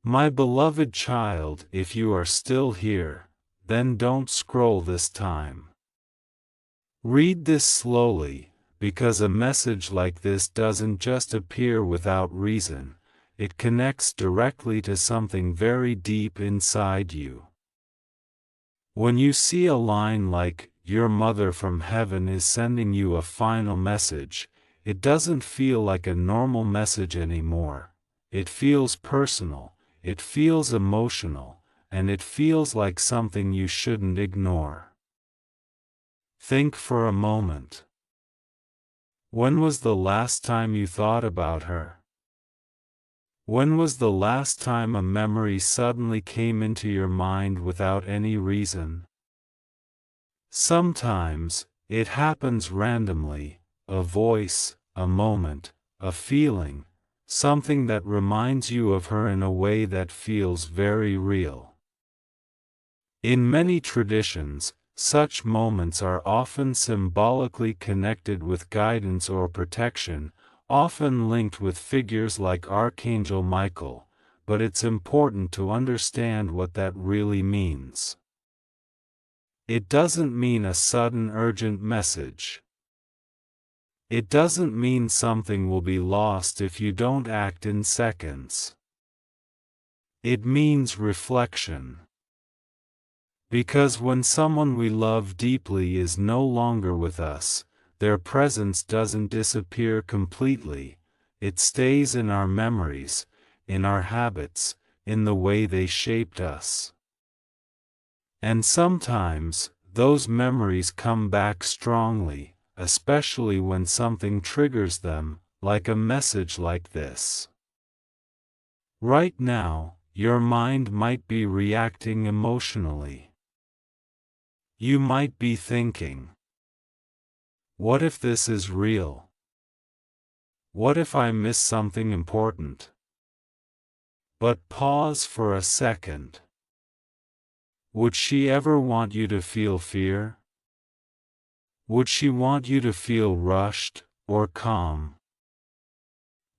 My beloved child, if you are still here, then don't scroll this time. Read this slowly, because a message like this doesn't just appear without reason, it connects directly to something very deep inside you. When you see a line like, "Your mother from heaven is sending you a final message," it doesn't feel like a normal message anymore. It feels personal, it feels emotional, and it feels like something you shouldn't ignore. Think for a moment. When was the last time you thought about her? When was the last time a memory suddenly came into your mind without any reason? Sometimes, it happens randomly, a voice, a moment, a feeling, something that reminds you of her in a way that feels very real. In many traditions, such moments are often symbolically connected with guidance or protection, often linked with figures like Archangel Michael, but it's important to understand what that really means. It doesn't mean a sudden urgent message. It doesn't mean something will be lost if you don't act in seconds. It means reflection. Because when someone we love deeply is no longer with us, their presence doesn't disappear completely, it stays in our memories, in our habits, in the way they shaped us. And sometimes, those memories come back strongly, especially when something triggers them, like a message like this. Right now, your mind might be reacting emotionally. You might be thinking, what if this is real? What if I miss something important? But pause for a second. Would she ever want you to feel fear? Would she want you to feel rushed, or calm?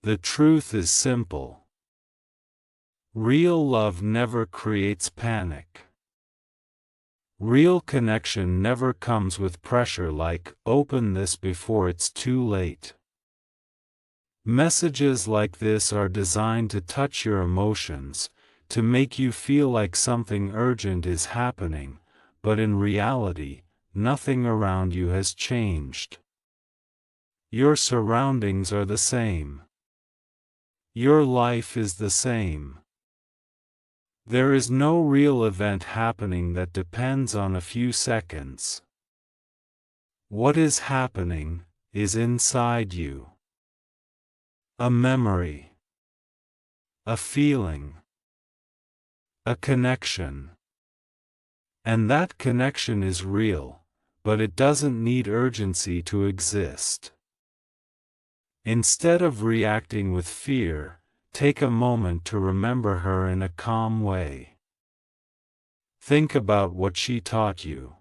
The truth is simple. Real love never creates panic. Real connection never comes with pressure like, "Open this before it's too late." Messages like this are designed to touch your emotions, to make you feel like something urgent is happening, but in reality, nothing around you has changed. Your surroundings are the same. Your life is the same. There is no real event happening that depends on a few seconds. What is happening is inside you. A memory. A feeling. A connection. And that connection is real, but it doesn't need urgency to exist. Instead of reacting with fear, take a moment to remember her in a calm way. Think about what she taught you.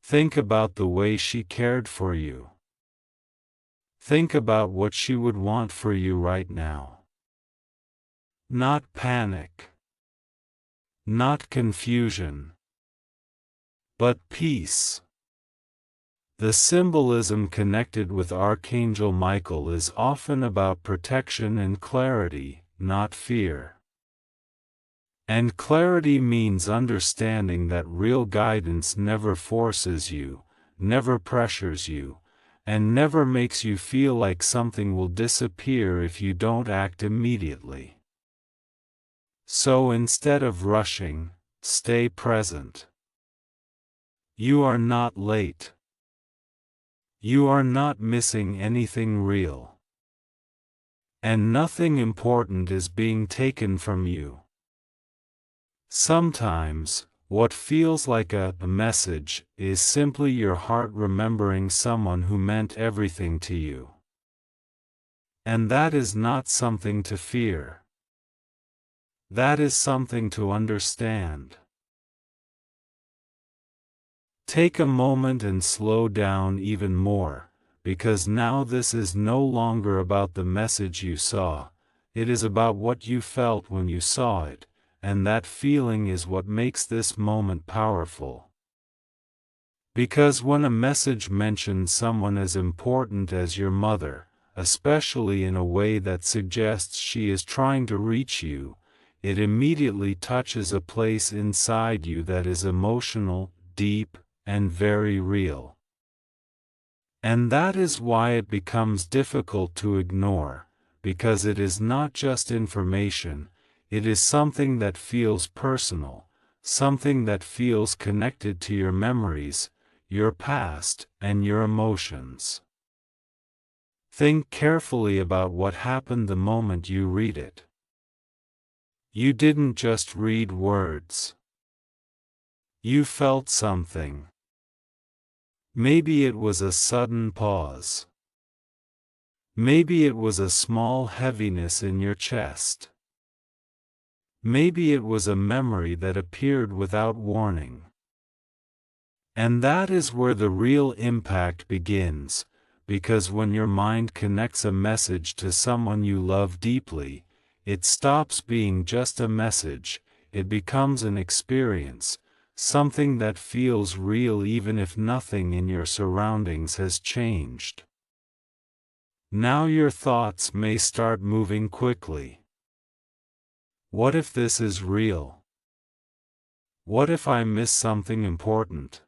Think about the way she cared for you. Think about what she would want for you right now. Not panic. Not confusion. But peace. The symbolism connected with Archangel Michael is often about protection and clarity, not fear. And clarity means understanding that real guidance never forces you, never pressures you, and never makes you feel like something will disappear if you don't act immediately. So instead of rushing, stay present. You are not late. You are not missing anything real. And nothing important is being taken from you. Sometimes, what feels like a message is simply your heart remembering someone who meant everything to you. And that is not something to fear. That is something to understand. Take a moment and slow down even more, because now this is no longer about the message you saw, It is about what you felt when you saw it, and that feeling is what makes this moment powerful. Because when a message mentions someone as important as your mother, especially in a way that suggests she is trying to reach you, it immediately touches a place inside you that is emotional, deep, and very real. And that is why it becomes difficult to ignore, because it is not just information, it is something that feels personal, something that feels connected to your memories, your past, and your emotions. Think carefully about what happened the moment you read it. You didn't just read words. You felt something. Maybe it was a sudden pause. Maybe it was a small heaviness in your chest. Maybe it was a memory that appeared without warning. And that is where the real impact begins, because when your mind connects a message to someone you love deeply, it stops being just a message, it becomes an experience, something that feels real even if nothing in your surroundings has changed. Now your thoughts may start moving quickly. What if this is real? What if I miss something important?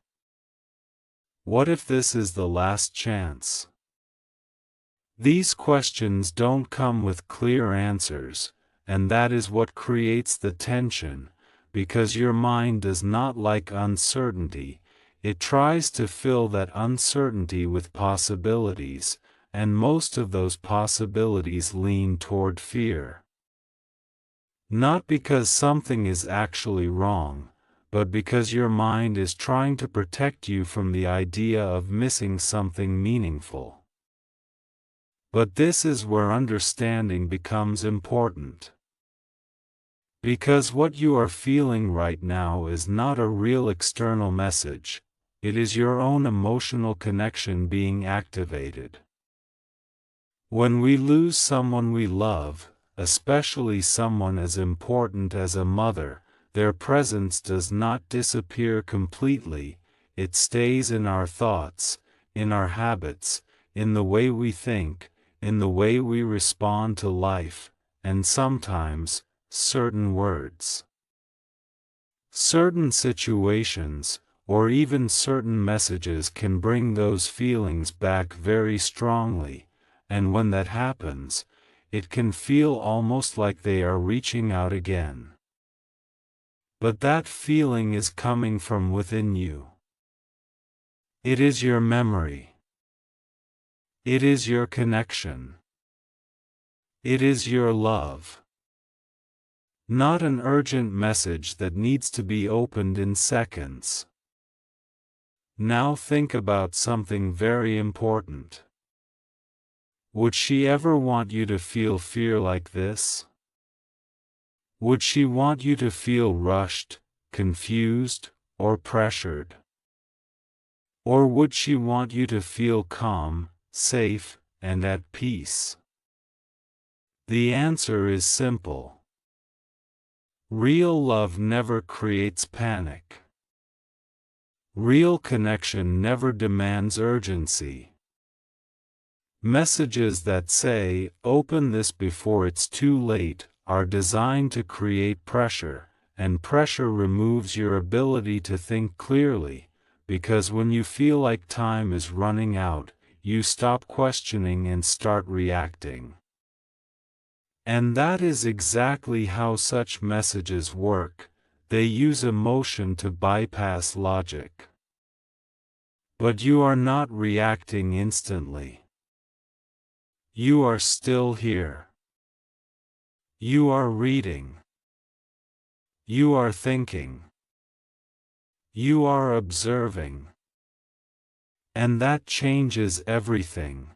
What if this is the last chance? These questions don't come with clear answers, and that is what creates the tension, because your mind does not like uncertainty, it tries to fill that uncertainty with possibilities, and most of those possibilities lean toward fear. Not because something is actually wrong, but because your mind is trying to protect you from the idea of missing something meaningful. But this is where understanding becomes important. Because what you are feeling right now is not a real external message, it is your own emotional connection being activated. When we lose someone we love, especially someone as important as a mother, their presence does not disappear completely, it stays in our thoughts, in our habits, in the way we think, in the way we respond to life, and sometimes, certain words. Certain situations, or even certain messages can bring those feelings back very strongly, and when that happens, it can feel almost like they are reaching out again. But that feeling is coming from within you. It is your memory. It is your connection. It is your love. Not an urgent message that needs to be opened in seconds. Now think about something very important. Would she ever want you to feel fear like this? Would she want you to feel rushed, confused, or pressured? Or would she want you to feel calm, safe, and at peace? The answer is simple. Real love never creates panic. Real connection never demands urgency. Messages that say, "Open this before it's too late," are designed to create pressure, and pressure removes your ability to think clearly, because when you feel like time is running out, you stop questioning and start reacting. And that is exactly how such messages work. They use emotion to bypass logic. But you are not reacting instantly. You are still here. You are reading. You are thinking. You are observing. And that changes everything.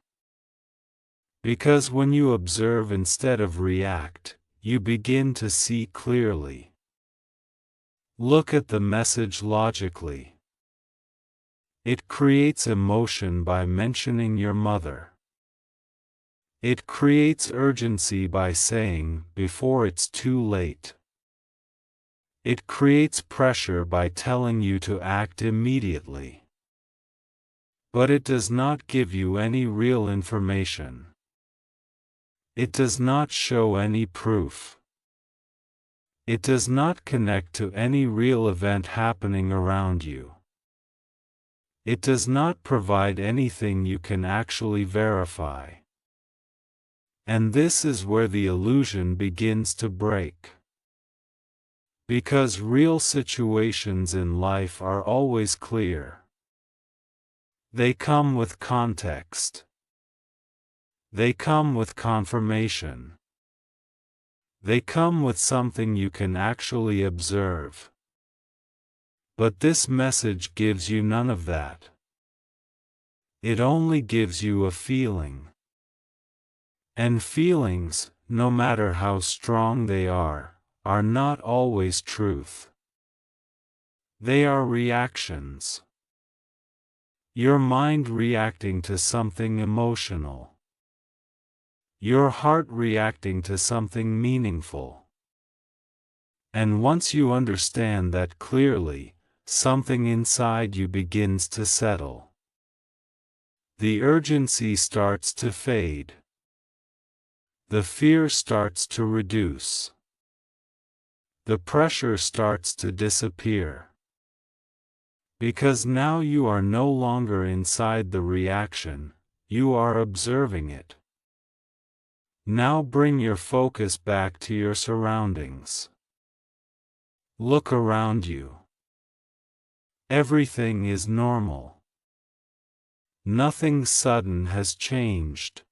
Because when you observe instead of react, you begin to see clearly. Look at the message logically. It creates emotion by mentioning your mother. It creates urgency by saying, before it's too late. It creates pressure by telling you to act immediately. But it does not give you any real information. It does not show any proof. It does not connect to any real event happening around you. It does not provide anything you can actually verify. And this is where the illusion begins to break. Because real situations in life are always clear. They come with context. They come with confirmation. They come with something you can actually observe. But this message gives you none of that. It only gives you a feeling. And feelings, no matter how strong they are not always truth. They are reactions. Your mind reacting to something emotional. Your heart reacting to something meaningful. And once you understand that clearly, something inside you begins to settle. The urgency starts to fade. The fear starts to reduce. The pressure starts to disappear. Because now you are no longer inside the reaction, you are observing it. Now bring your focus back to your surroundings. Look around you. Everything is normal. Nothing sudden has changed.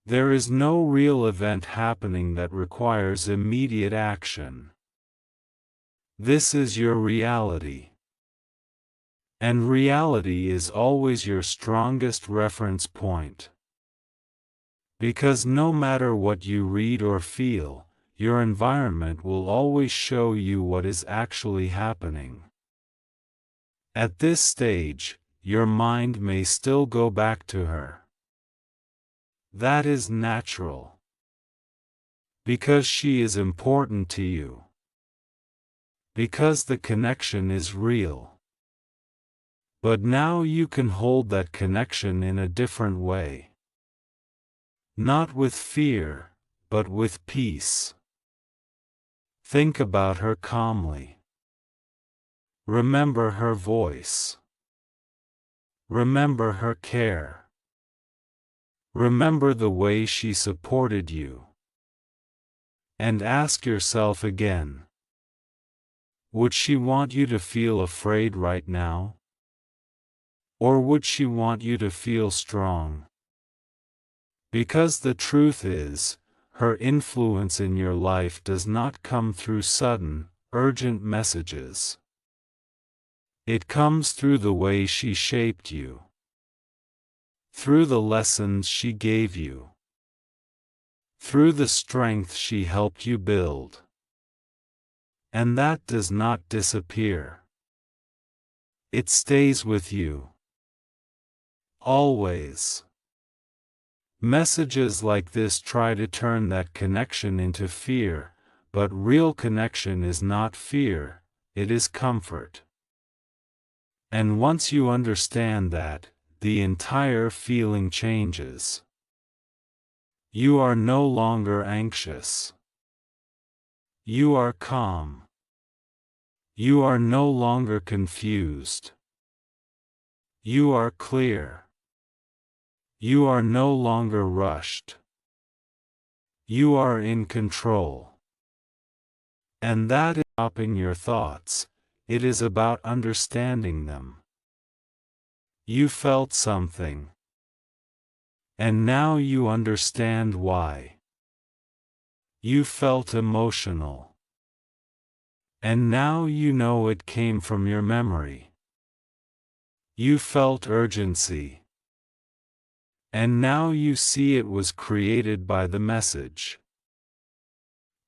There is no real event happening that requires immediate action. This is your reality. And reality is always your strongest reference point. Because no matter what you read or feel, your environment will always show you what is actually happening. At this stage, your mind may still go back to her. That is natural. Because she is important to you. Because the connection is real. But now you can hold that connection in a different way. Not with fear, but with peace. Think about her calmly. Remember her voice. Remember her care. Remember the way she supported you. And ask yourself again. Would she want you to feel afraid right now? Or would she want you to feel strong? Because the truth is, her influence in your life does not come through sudden, urgent messages. It comes through the way she shaped you. Through the lessons she gave you. Through the strength she helped you build. And that does not disappear. It stays with you. Always. Messages like this try to turn that connection into fear, but real connection is not fear, it is comfort. And once you understand that, the entire feeling changes. You are no longer anxious. You are calm. You are no longer confused. You are clear. You are no longer rushed. You are in control. And that is not stopping your thoughts, it is about understanding them. You felt something. And now you understand why. You felt emotional. And now you know it came from your memory. You felt urgency. And now you see it was created by the message.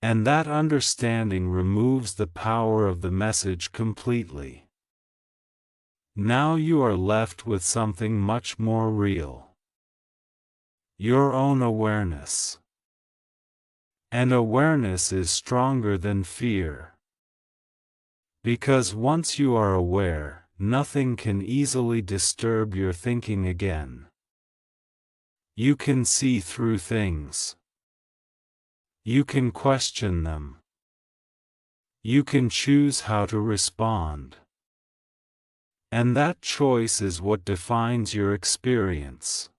And that understanding removes the power of the message completely. Now you are left with something much more real. your own awareness. And awareness is stronger than fear. Because once you are aware, nothing can easily disturb your thinking again. You can see through things. You can question them. You can choose how to respond. And that choice is what defines your experience.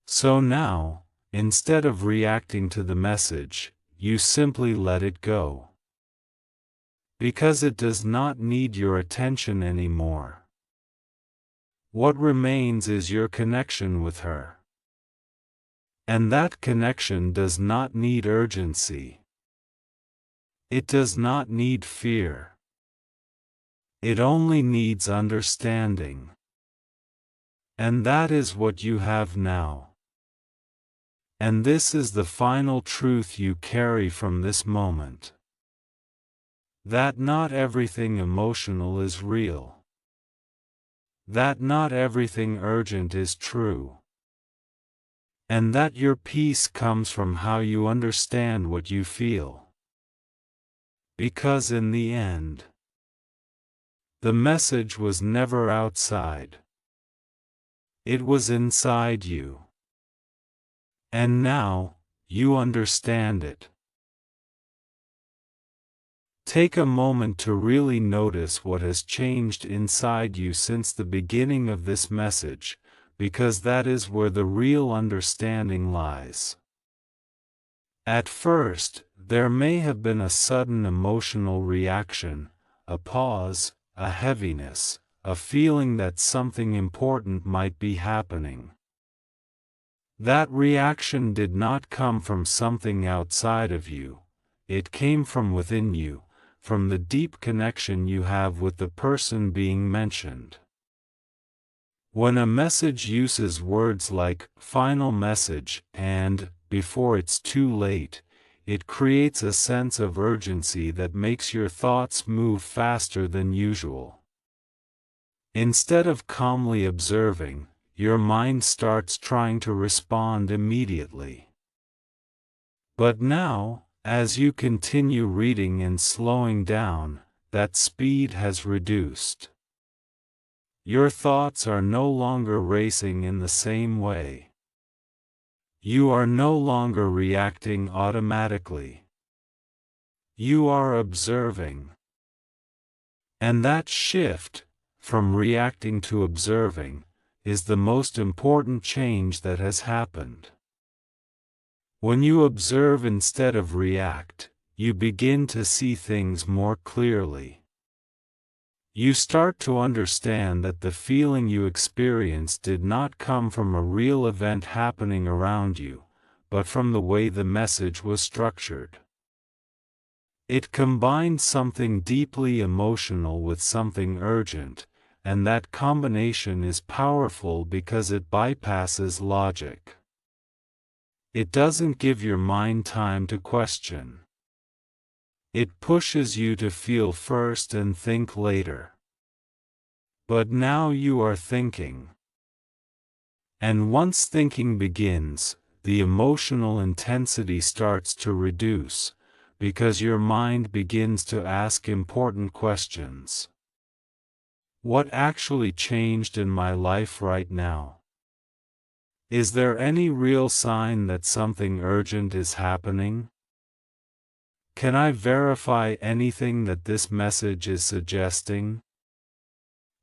So now, instead of reacting to the message, you simply let it go. Because it does not need your attention anymore. What remains is your connection with her. And that connection does not need urgency. It does not need fear. It only needs understanding. And that is what you have now. And this is the final truth you carry from this moment. That not everything emotional is real. That not everything urgent is true. And that your peace comes from how you understand what you feel. Because in the end, the message was never outside. It was inside you. And now, you understand it. Take a moment to really notice what has changed inside you since the beginning of this message, because that is where the real understanding lies. At first, there may have been a sudden emotional reaction, a pause, a heaviness, a feeling that something important might be happening. That reaction did not come from something outside of you, it came from within you, from the deep connection you have with the person being mentioned. When a message uses words like "final message" and "before it's too late," it creates a sense of urgency that makes your thoughts move faster than usual. Instead of calmly observing, your mind starts trying to respond immediately. But now, as you continue reading and slowing down, that speed has reduced. Your thoughts are no longer racing in the same way. You are no longer reacting automatically. You are observing. And that shift, from reacting to observing, is the most important change that has happened. When you observe instead of react, you begin to see things more clearly. You start to understand that the feeling you experienced did not come from a real event happening around you, but from the way the message was structured. It combined something deeply emotional with something urgent, and that combination is powerful because it bypasses logic. It doesn't give your mind time to question. It pushes you to feel first and think later. But now you are thinking. And once thinking begins, the emotional intensity starts to reduce, because your mind begins to ask important questions. What actually changed in my life right now? Is there any real sign that something urgent is happening? Can I verify anything that this message is suggesting?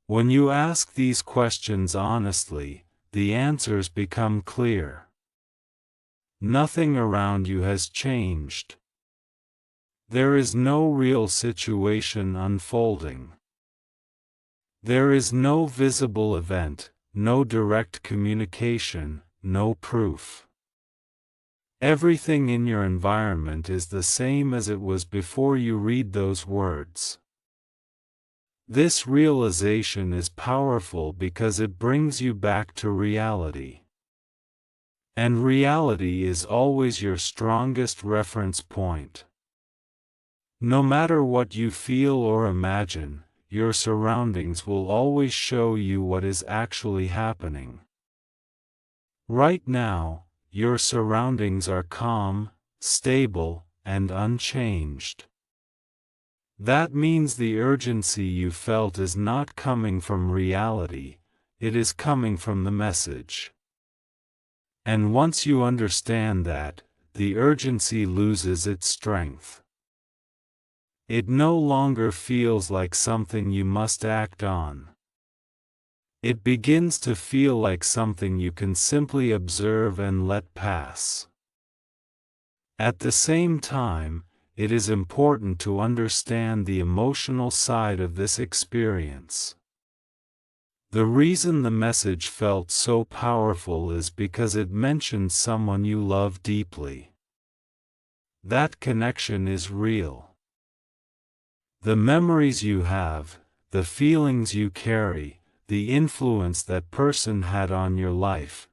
When you ask these questions honestly, the answers become clear. Nothing around you has changed. There is no real situation unfolding. There is no visible event, no direct communication, no proof. Everything in your environment is the same as it was before you read those words. This realization is powerful because it brings you back to reality. And reality is always your strongest reference point. No matter what you feel or imagine, your surroundings will always show you what is actually happening. Right now, your surroundings are calm, stable, and unchanged. That means the urgency you felt is not coming from reality, it is coming from the message. And once you understand that, the urgency loses its strength. It no longer feels like something you must act on. It begins to feel like something you can simply observe and let pass. At the same time, it is important to understand the emotional side of this experience. The reason the message felt so powerful is because it mentioned someone you love deeply. That connection is real. The memories you have, the feelings you carry, the influence that person had on your life,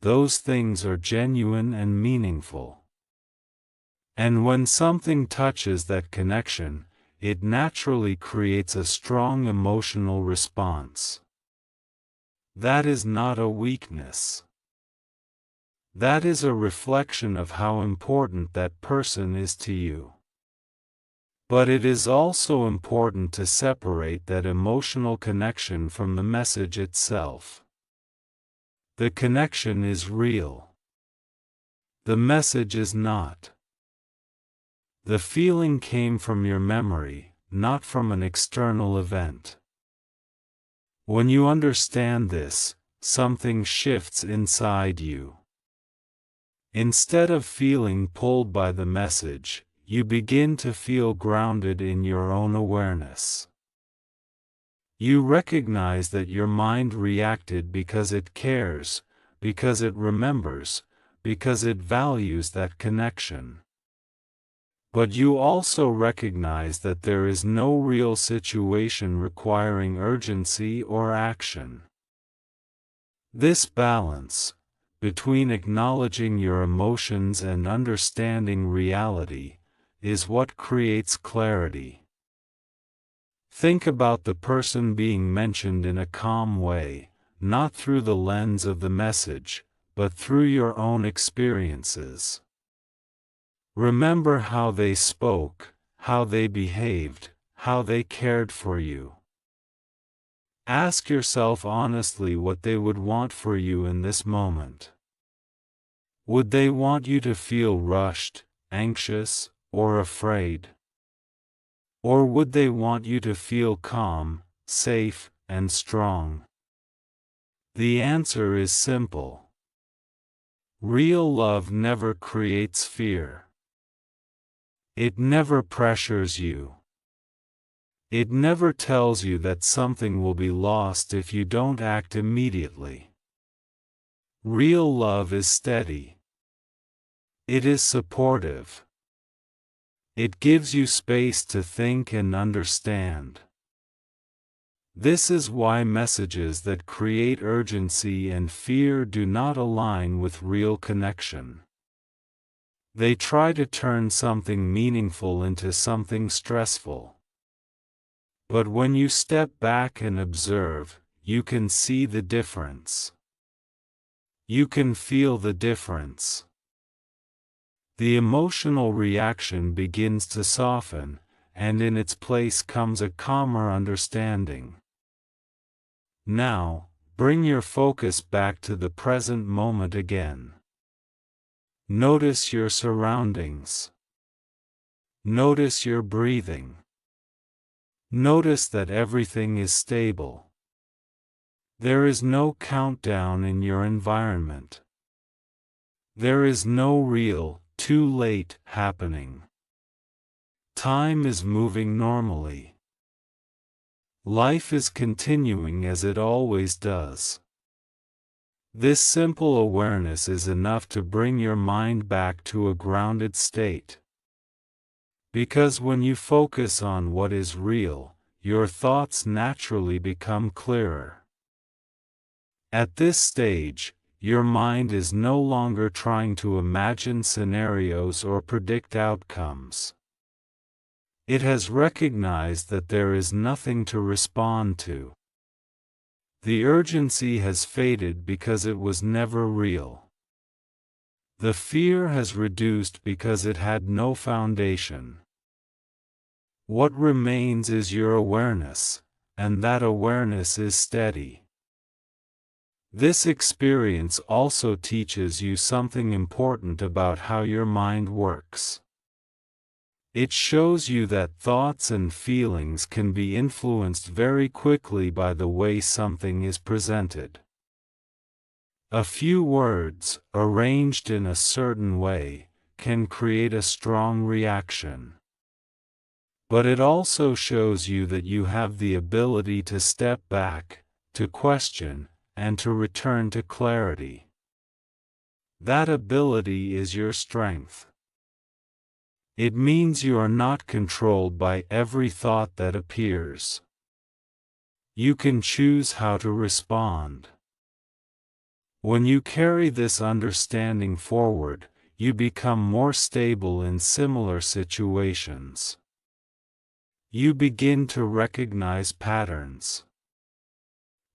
those things are genuine and meaningful. And when something touches that connection, it naturally creates a strong emotional response. That is not a weakness. That is a reflection of how important that person is to you. But it is also important to separate that emotional connection from the message itself. The connection is real. The message is not. The feeling came from your memory, not from an external event. When you understand this, something shifts inside you. Instead of feeling pulled by the message, you begin to feel grounded in your own awareness. You recognize that your mind reacted because it cares, because it remembers, because it values that connection. But you also recognize that there is no real situation requiring urgency or action. This balance, between acknowledging your emotions and understanding reality, is what creates clarity. Think about the person being mentioned in a calm way, not through the lens of the message, but through your own experiences. Remember how they spoke, how they behaved, how they cared for you. Ask yourself honestly what they would want for you in this moment. Would they want you to feel rushed, anxious, or afraid? Or would they want you to feel calm, safe, and strong? The answer is simple. Real love never creates fear. It never pressures you. It never tells you that something will be lost if you don't act immediately. Real love is steady. It is supportive. It gives you space to think and understand. This is why messages that create urgency and fear do not align with real connection. They try to turn something meaningful into something stressful. But when you step back and observe, you can see the difference. You can feel the difference. The emotional reaction begins to soften, and in its place comes a calmer understanding. Now, bring your focus back to the present moment again. Notice your surroundings. Notice your breathing. Notice that everything is stable. There is no countdown in your environment. There is no real, too late happening. Time is moving normally. Life is continuing as it always does. This simple awareness is enough to bring your mind back to a grounded state. Because when you focus on what is real, your thoughts naturally become clearer. At this stage, your mind is no longer trying to imagine scenarios or predict outcomes. It has recognized that there is nothing to respond to. The urgency has faded because it was never real. The fear has reduced because it had no foundation. What remains is your awareness, and that awareness is steady. This experience also teaches you something important about how your mind works. It shows you that thoughts and feelings can be influenced very quickly by the way something is presented. A few words, arranged in a certain way, can create a strong reaction. But it also shows you that you have the ability to step back, to question, and to return to clarity. That ability is your strength. It means you are not controlled by every thought that appears. You can choose how to respond. When you carry this understanding forward, you become more stable in similar situations. You begin to recognize patterns.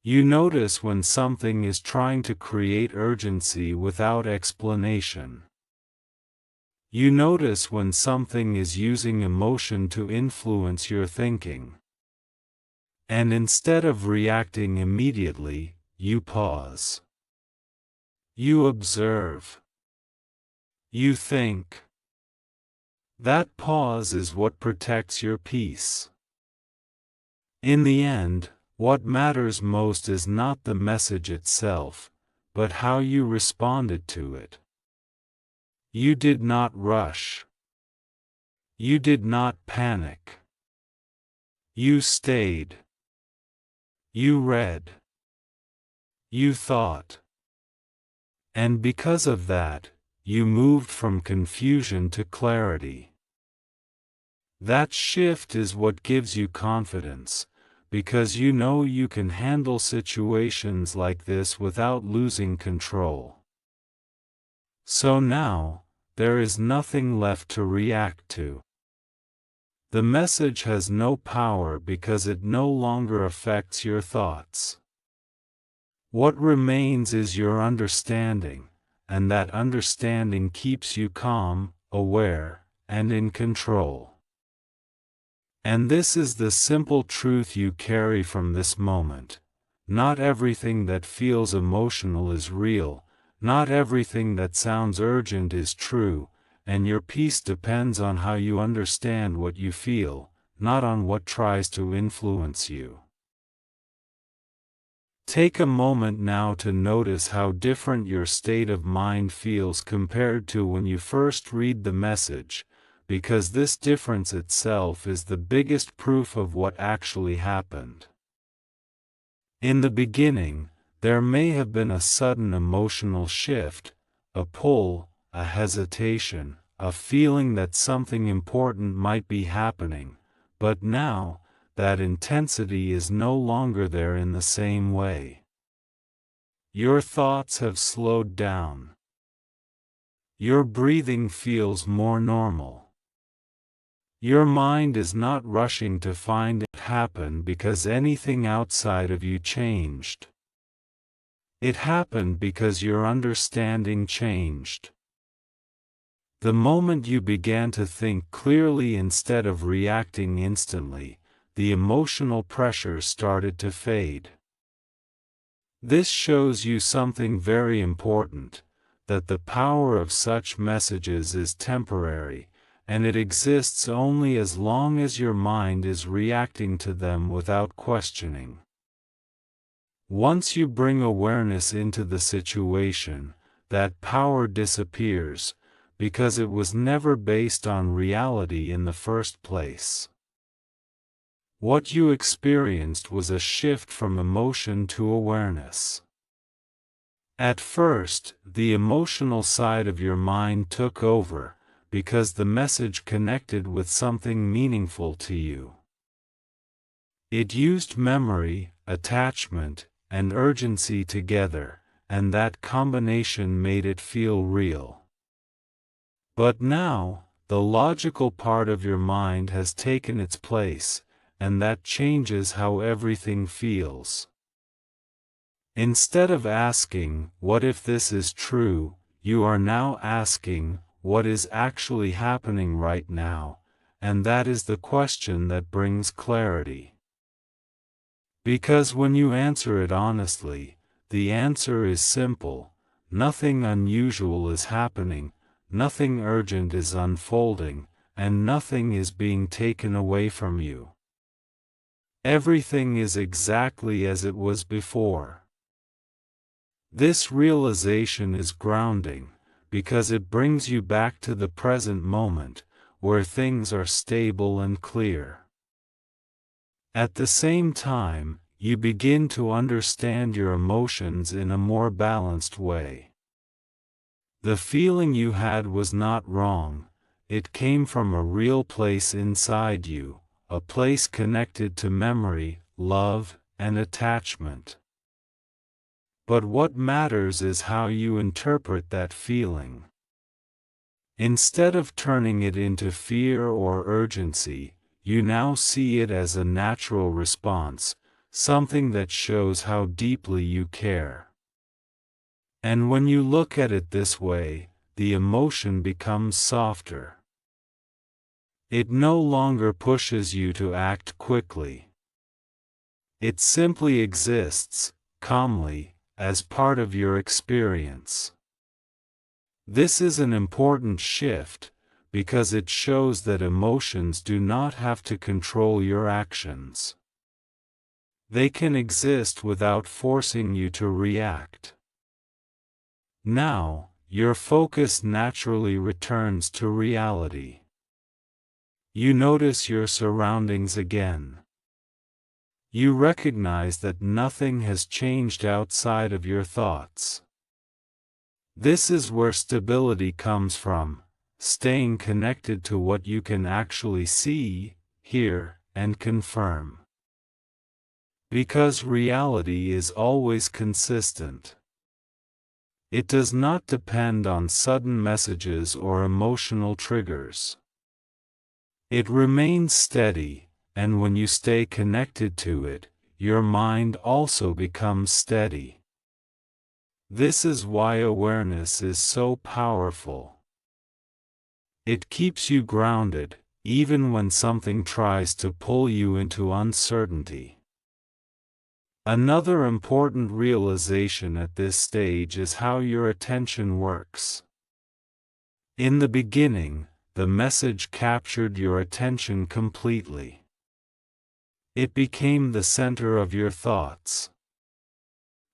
You notice when something is trying to create urgency without explanation. You notice when something is using emotion to influence your thinking. And instead of reacting immediately, you pause. You observe. You think. That pause is what protects your peace. In the end, what matters most is not the message itself, but how you responded to it. You did not rush. You did not panic. You stayed. You read. You thought. And because of that, you moved from confusion to clarity. That shift is what gives you confidence, because you know you can handle situations like this without losing control. So now, there is nothing left to react to. The message has no power because it no longer affects your thoughts. What remains is your understanding, and that understanding keeps you calm, aware, and in control. And this is the simple truth you carry from this moment. Not everything that feels emotional is real, not everything that sounds urgent is true, and your peace depends on how you understand what you feel, not on what tries to influence you. Take a moment now to notice how different your state of mind feels compared to when you first read the message, because this difference itself is the biggest proof of what actually happened. In the beginning, there may have been a sudden emotional shift, a pull, a hesitation, a feeling that something important might be happening, but now, that intensity is no longer there in the same way. Your thoughts have slowed down. Your breathing feels more normal. Your mind is not rushing to find it happen because anything outside of you changed. It happened because your understanding changed. The moment you began to think clearly instead of reacting instantly, the emotional pressure started to fade. This shows you something very important, that the power of such messages is temporary, and it exists only as long as your mind is reacting to them without questioning. Once you bring awareness into the situation, that power disappears, because it was never based on reality in the first place. What you experienced was a shift from emotion to awareness. At first, the emotional side of your mind took over, because the message connected with something meaningful to you. It used memory, attachment, and urgency together, and that combination made it feel real. But now, the logical part of your mind has taken its place, and that changes how everything feels. Instead of asking, "What if this is true?" you are now asking, "What is actually happening right now?" And that is the question that brings clarity. Because when you answer it honestly, the answer is simple: nothing unusual is happening, nothing urgent is unfolding, and nothing is being taken away from you. Everything is exactly as it was before. This realization is grounding, because it brings you back to the present moment, where things are stable and clear. At the same time, you begin to understand your emotions in a more balanced way. The feeling you had was not wrong, it came from a real place inside you, a place connected to memory, love, and attachment. But what matters is how you interpret that feeling. Instead of turning it into fear or urgency, you now see it as a natural response, something that shows how deeply you care. And when you look at it this way, the emotion becomes softer. It no longer pushes you to act quickly. It simply exists, calmly, as part of your experience. This is an important shift, because it shows that emotions do not have to control your actions. They can exist without forcing you to react. Now, your focus naturally returns to reality. You notice your surroundings again. You recognize that nothing has changed outside of your thoughts. This is where stability comes from, staying connected to what you can actually see, hear, and confirm. Because reality is always consistent. It does not depend on sudden messages or emotional triggers. It remains steady, and when you stay connected to it, your mind also becomes steady. This is why awareness is so powerful. It keeps you grounded, even when something tries to pull you into uncertainty. Another important realization at this stage is how your attention works. In the beginning, the message captured your attention completely. It became the center of your thoughts.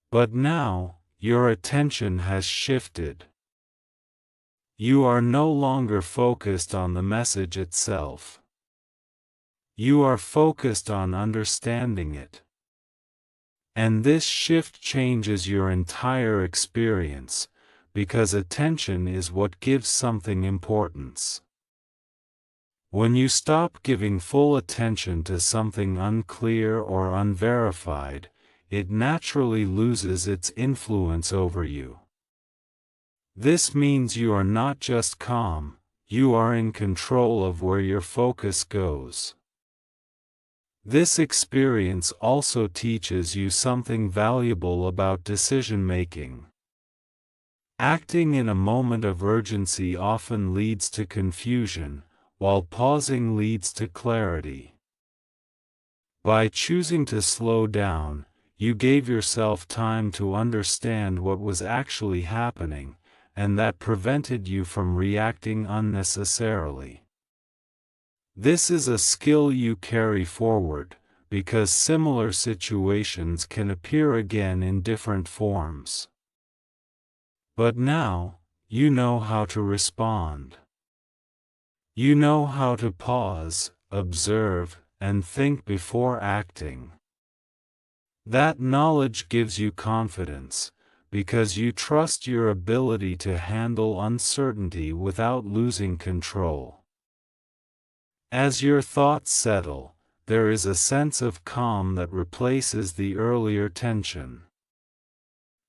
But now, your attention has shifted. You are no longer focused on the message itself. You are focused on understanding it. And this shift changes your entire experience, because attention is what gives something importance. When you stop giving full attention to something unclear or unverified, it naturally loses its influence over you. This means you are not just calm, you are in control of where your focus goes. This experience also teaches you something valuable about decision-making. Acting in a moment of urgency often leads to confusion, while pausing leads to clarity. By choosing to slow down, you gave yourself time to understand what was actually happening, and that prevented you from reacting unnecessarily. This is a skill you carry forward, because similar situations can appear again in different forms. But now, you know how to respond. You know how to pause, observe, and think before acting. That knowledge gives you confidence, because you trust your ability to handle uncertainty without losing control. As your thoughts settle, there is a sense of calm that replaces the earlier tension.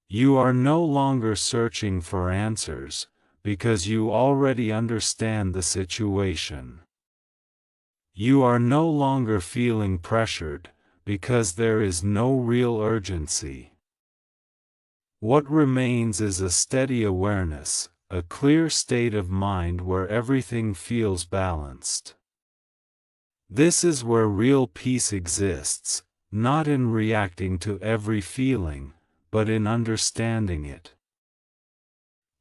You are no longer searching for answers, because you already understand the situation. You are no longer feeling pressured, because there is no real urgency. What remains is a steady awareness, a clear state of mind where everything feels balanced. This is where real peace exists, not in reacting to every feeling, but in understanding it.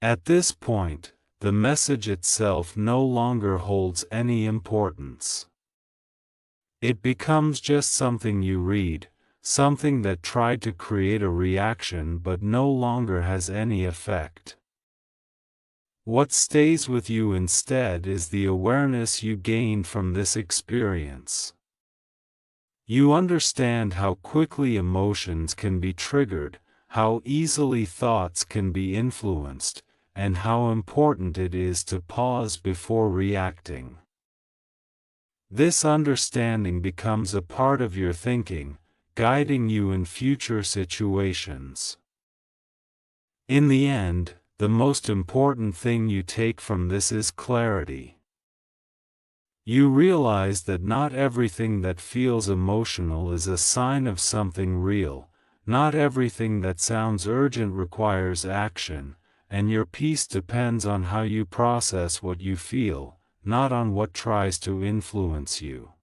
At this point, the message itself no longer holds any importance. It becomes just something you read, something that tried to create a reaction but no longer has any effect. What stays with you instead is the awareness you gained from this experience. You understand how quickly emotions can be triggered, how easily thoughts can be influenced, and how important it is to pause before reacting. This understanding becomes a part of your thinking, guiding you in future situations. In the end, the most important thing you take from this is clarity. You realize that not everything that feels emotional is a sign of something real, not everything that sounds urgent requires action, and your peace depends on how you process what you feel, not on what tries to influence you.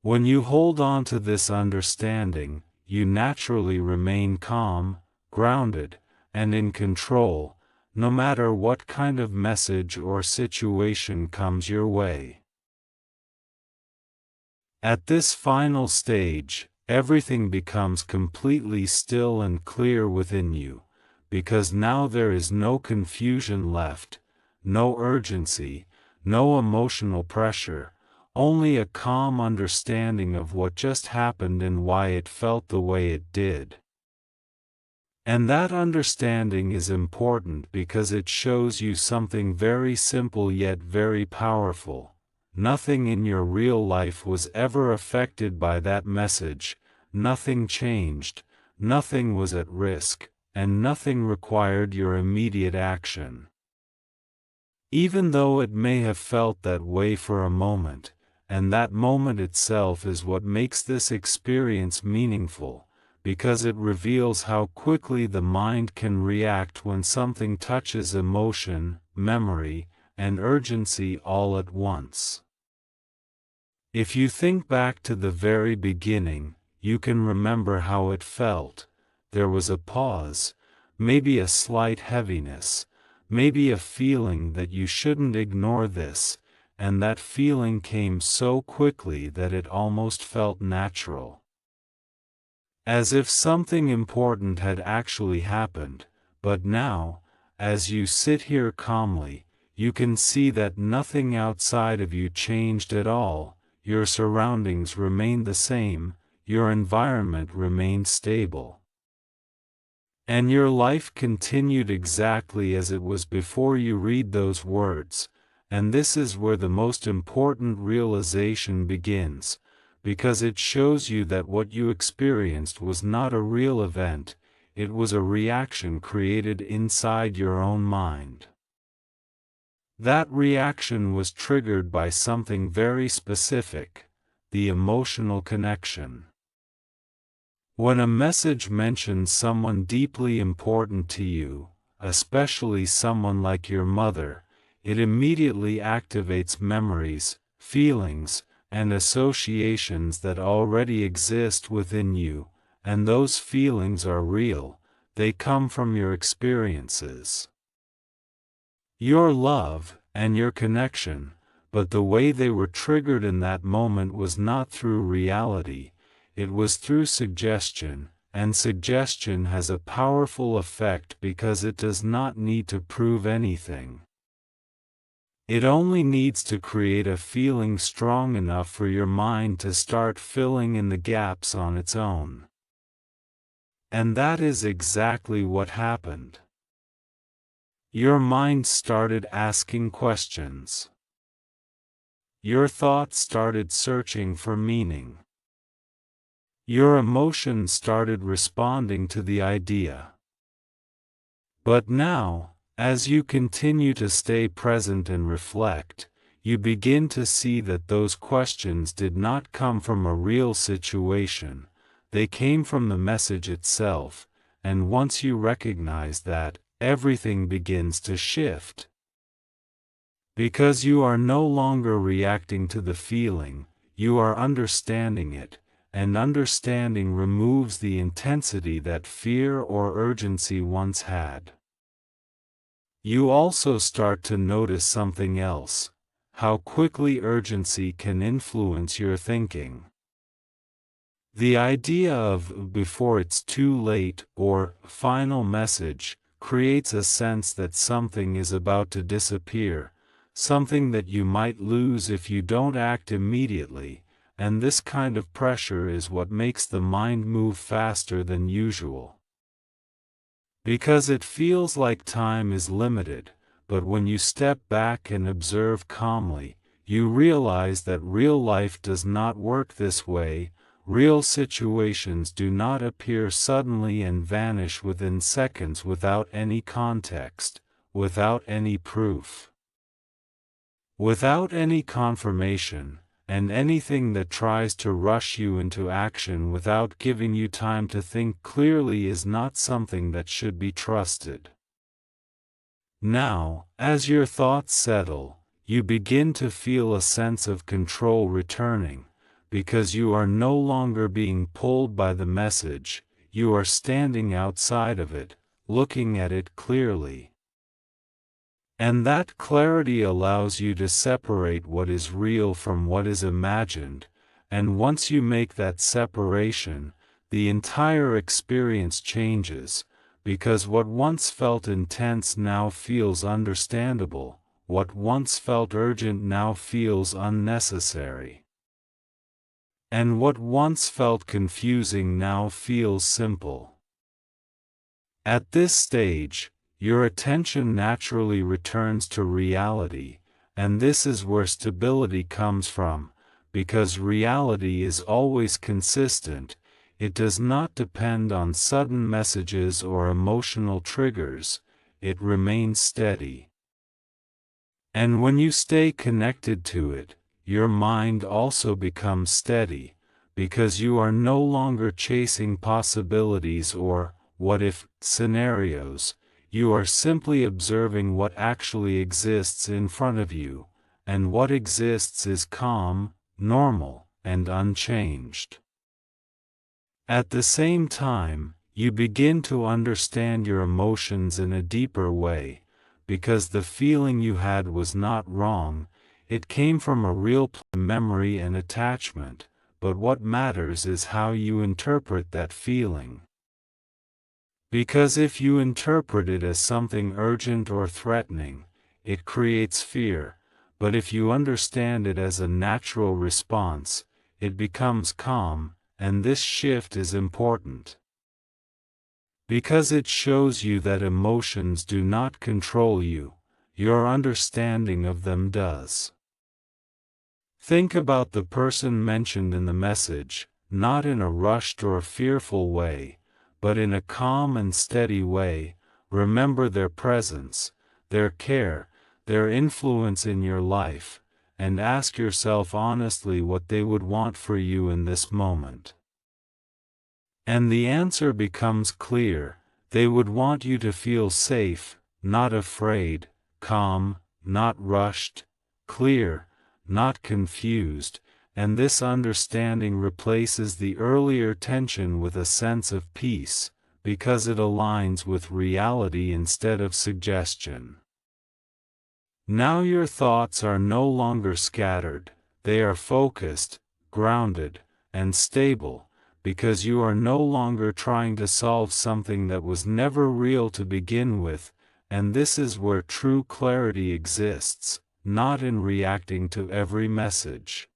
When you hold on to this understanding, you naturally remain calm, grounded, and in control, no matter what kind of message or situation comes your way. At this final stage, everything becomes completely still and clear within you, because now there is no confusion left, no urgency, no emotional pressure, only a calm understanding of what just happened and why it felt the way it did. And that understanding is important because it shows you something very simple yet very powerful. Nothing in your real life was ever affected by that message, nothing changed, nothing was at risk, and nothing required your immediate action. Even though it may have felt that way for a moment, and that moment itself is what makes this experience meaningful, because it reveals how quickly the mind can react when something touches emotion, memory, and urgency all at once. If you think back to the very beginning, you can remember how it felt. There was a pause, maybe a slight heaviness, maybe a feeling that you shouldn't ignore this, and that feeling came so quickly that it almost felt natural. As if something important had actually happened, but now, as you sit here calmly, you can see that nothing outside of you changed at all, your surroundings remained the same, your environment remained stable. And your life continued exactly as it was before you read those words, and this is where the most important realization begins, because it shows you that what you experienced was not a real event, it was a reaction created inside your own mind. That reaction was triggered by something very specific, the emotional connection. When a message mentions someone deeply important to you, especially someone like your mother, it immediately activates memories, feelings, and associations that already exist within you, and those feelings are real, they come from your experiences. Your love, and your connection, but the way they were triggered in that moment was not through reality, it was through suggestion, and suggestion has a powerful effect because it does not need to prove anything. It only needs to create a feeling strong enough for your mind to start filling in the gaps on its own. And that is exactly what happened. Your mind started asking questions. Your thoughts started searching for meaning. Your emotions started responding to the idea. But now, as you continue to stay present and reflect, you begin to see that those questions did not come from a real situation, they came from the message itself, and once you recognize that, everything begins to shift. Because you are no longer reacting to the feeling, you are understanding it, and understanding removes the intensity that fear or urgency once had. You also start to notice something else: how quickly urgency can influence your thinking. The idea of "before it's too late" or "final message" creates a sense that something is about to disappear, something that you might lose if you don't act immediately, and this kind of pressure is what makes the mind move faster than usual. Because it feels like time is limited, but when you step back and observe calmly, you realize that real life does not work this way. Real situations do not appear suddenly and vanish within seconds without any context, without any proof, without any confirmation, and anything that tries to rush you into action without giving you time to think clearly is not something that should be trusted. Now, as your thoughts settle, you begin to feel a sense of control returning, because you are no longer being pulled by the message, you are standing outside of it, looking at it clearly. And that clarity allows you to separate what is real from what is imagined, and once you make that separation, the entire experience changes, because what once felt intense now feels understandable, what once felt urgent now feels unnecessary, and what once felt confusing now feels simple. At this stage, your attention naturally returns to reality, and this is where stability comes from, because reality is always consistent. It does not depend on sudden messages or emotional triggers, it remains steady. And when you stay connected to it, your mind also becomes steady, because you are no longer chasing possibilities or what-if scenarios. You are simply observing what actually exists in front of you, and what exists is calm, normal, and unchanged. At the same time, you begin to understand your emotions in a deeper way, because the feeling you had was not wrong, it came from a real memory and attachment, but what matters is how you interpret that feeling. Because if you interpret it as something urgent or threatening, it creates fear, but if you understand it as a natural response, it becomes calm, and this shift is important. Because it shows you that emotions do not control you, your understanding of them does. Think about the person mentioned in the message, not in a rushed or fearful way, but in a calm and steady way. Remember their presence, their care, their influence in your life, and ask yourself honestly what they would want for you in this moment. And the answer becomes clear: they would want you to feel safe, not afraid, calm, not rushed, clear, not confused, and this understanding replaces the earlier tension with a sense of peace, because it aligns with reality instead of suggestion. Now your thoughts are no longer scattered, they are focused, grounded, and stable, because you are no longer trying to solve something that was never real to begin with, and this is where true clarity exists, not in reacting to every message,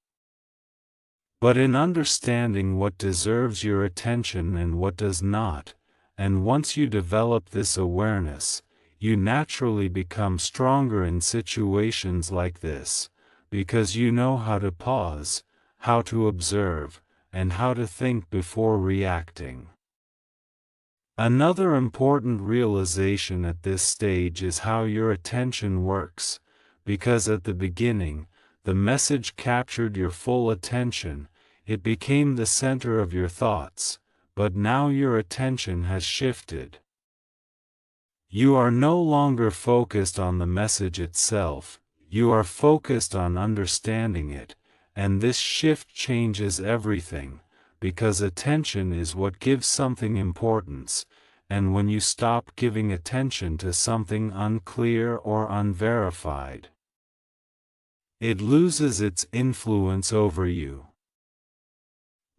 but in understanding what deserves your attention and what does not. And once you develop this awareness, you naturally become stronger in situations like this, because you know how to pause, how to observe, and how to think before reacting. Another important realization at this stage is how your attention works, because at the beginning, the message captured your full attention, it became the center of your thoughts, but now your attention has shifted. You are no longer focused on the message itself, you are focused on understanding it, and this shift changes everything, because attention is what gives something importance, and when you stop giving attention to something unclear or unverified, it loses its influence over you.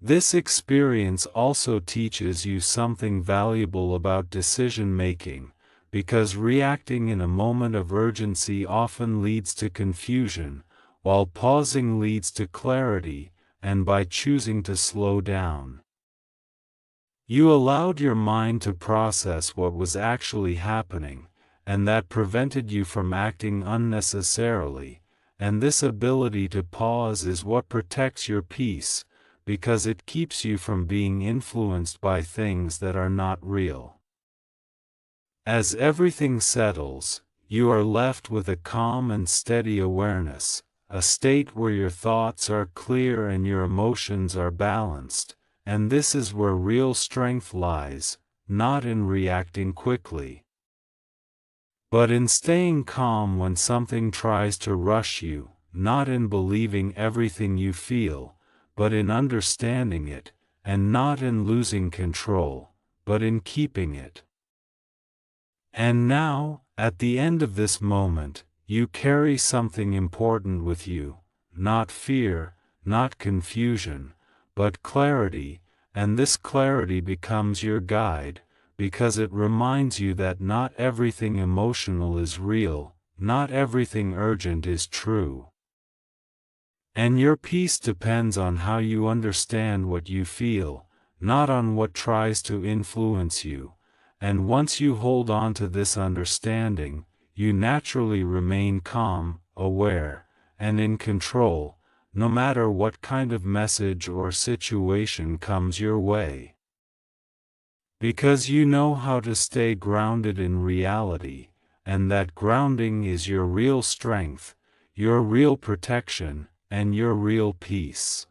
This experience also teaches you something valuable about decision-making, because reacting in a moment of urgency often leads to confusion, while pausing leads to clarity, and by choosing to slow down, you allowed your mind to process what was actually happening, and that prevented you from acting unnecessarily, and this ability to pause is what protects your peace, because it keeps you from being influenced by things that are not real. As everything settles, you are left with a calm and steady awareness, a state where your thoughts are clear and your emotions are balanced, and this is where real strength lies, not in reacting quickly, but in staying calm when something tries to rush you, not in believing everything you feel, but in understanding it, and not in losing control, but in keeping it. And now, at the end of this moment, you carry something important with you, not fear, not confusion, but clarity, and this clarity becomes your guide, because it reminds you that not everything emotional is real, not everything urgent is true. And your peace depends on how you understand what you feel, not on what tries to influence you. And once you hold on to this understanding, you naturally remain calm, aware, and in control, no matter what kind of message or situation comes your way. Because you know how to stay grounded in reality, and that grounding is your real strength, your real protection, and your real peace.